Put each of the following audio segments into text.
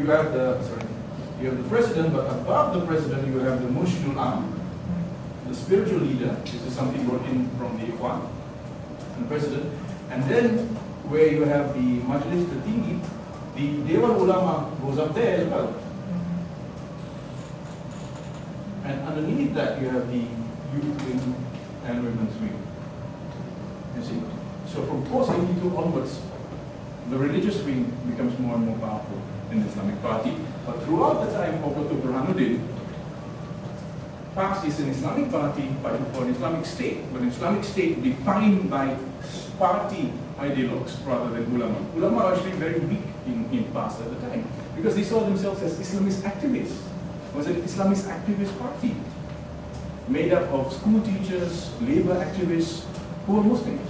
you have the president, but above the president you have the Murshidul Am, the spiritual leader. This is something brought in from the Ikhwan, the president. And then where you have the Majlis Tertinggi, the Dewan Ulama goes up there as well. And underneath that you have the youth wing and women's wing. You see? So from post-82 onwards, the religious wing becomes more and more powerful in the Islamic Party. But throughout the time of Dr. Burhanuddin, PAS is an Islamic party for an Islamic state, but an Islamic state defined by party ideologues rather than ulama. Ulama are actually very weak in PAS at the time because they saw themselves as Islamist activists. It was an Islamist activist party made up of school teachers, labor activists who were Muslims.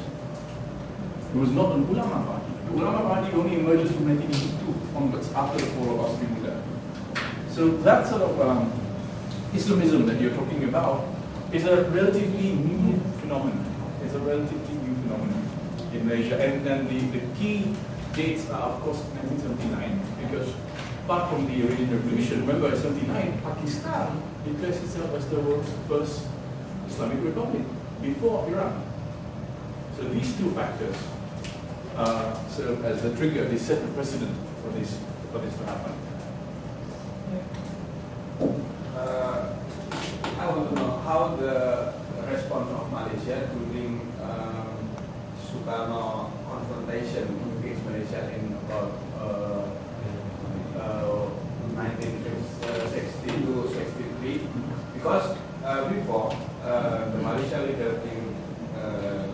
It was not an ulama party. The ulama party only emerges from 1982 onwards after the fall of Asri Muda. So that sort of Islamism that you're talking about is a relatively new phenomenon. It's a relatively new phenomenon in Malaysia. And then the key dates are, of course, 1979, because apart from the Iranian Revolution, remember in 1979, Pakistan declares itself as the world's first Islamic republic before Iran. So these two factors serve as the trigger. They set the precedent for this to happen. I want to know how the response of Malaysia during Sukarno confrontation against Malaysia in about 1960 to 63, because before the Malaysia leader in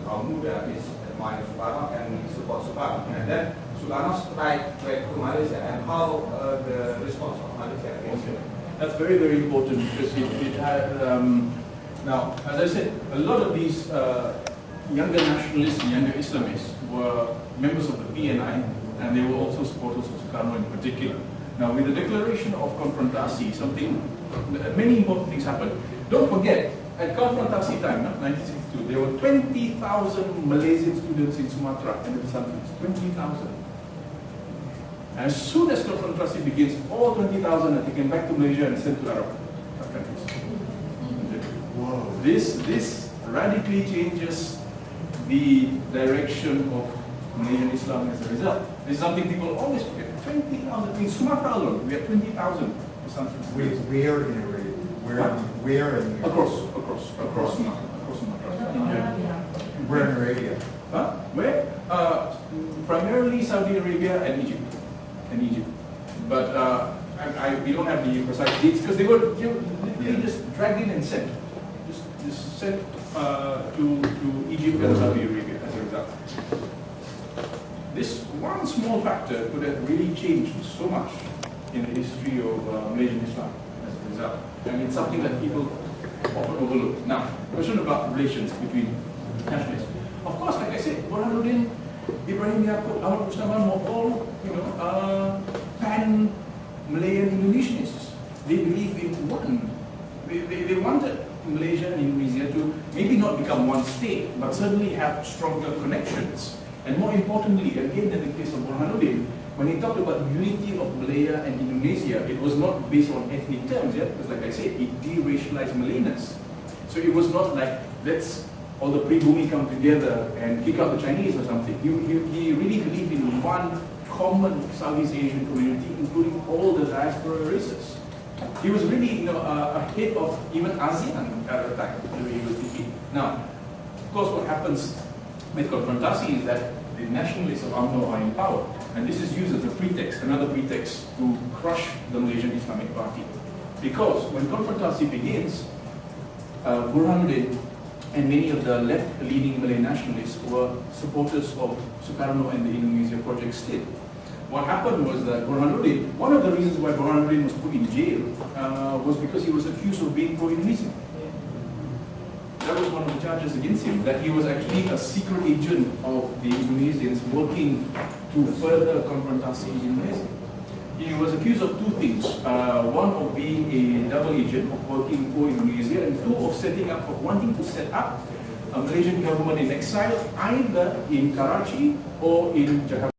kaum muda is admire Sukarno and support Sukarno, and then Sukarno strike back to Malaysia, and how the response of Malaysia against it. That's very, very important because it had, now, as I said, a lot of these younger nationalists, younger Islamists were members of the PNI, and they were also supporters of Sukarno in particular. Now, with the declaration of Konfrontasi, many important things happened. Don't forget, at Konfrontasi time, 1962, there were 20,000 Malaysian students in Sumatra and the Pesantren. 20,000. As soon as Konfrontasi begins, all 20,000 are taken back to Malaysia and sent to Arab countries. Wow. This radically changes the direction of Malaysian Islam as a result. This is something people always forget. 20,000 in Sumatra alone, we have 20,000 Pesantren. Where in Arabia? Where in across Sumatra. Where in Arabia? Huh? Where? Primarily Saudi Arabia and Egypt. But we don't have the precise dates because they were literally just dragged in and sent. Just sent to Egypt and Saudi Arabia as a result. This one small factor could have really changed so much in the history of Malaysian Islam as a result. And it's something that people often overlook. Now, question about relations between nationalists. Of course, like I said, Burhanuddin, Ibrahim Yaakob, Ahmad Mustafa were all, pan-Malayan Indonesianists. They believed in one. They wanted Malaysia and Indonesia to maybe not become one state, but certainly have stronger connections. And more importantly, again in the case of Burhanuddin, when he talked about unity of Malaya and Indonesia, it was not based on ethnic terms, because like I said, he de-racialized Malayness. So it was not like, let's all the pre-Bumi come together and kick out the Chinese or something. He really believed in one common Southeast Asian community, including all the diaspora races. He was really, ahead of even ASEAN at the time. He was thinking. Now, of course, what happens with Konfrontasi is that the nationalists of UMNO are in power, and this is used as a pretext, another pretext to crush the Malaysian Islamic Party. Because when Konfrontasi begins, Burhanuddin and many of the left-leaning Malay nationalists were supporters of Sukarno and the Indonesia Project State. What happened was that Burhanuddin, one of the reasons why Burhanuddin was put in jail was because he was accused of being pro-Indonesian. That was one of the charges against him, that he was actually a secret agent of the Indonesians working to further Konfrontasi in Malaysia. He was accused of two things. One of being a double agent, of working for Indonesia, and two of wanting to set up a Malaysian government in exile, either in Karachi or in Jakarta.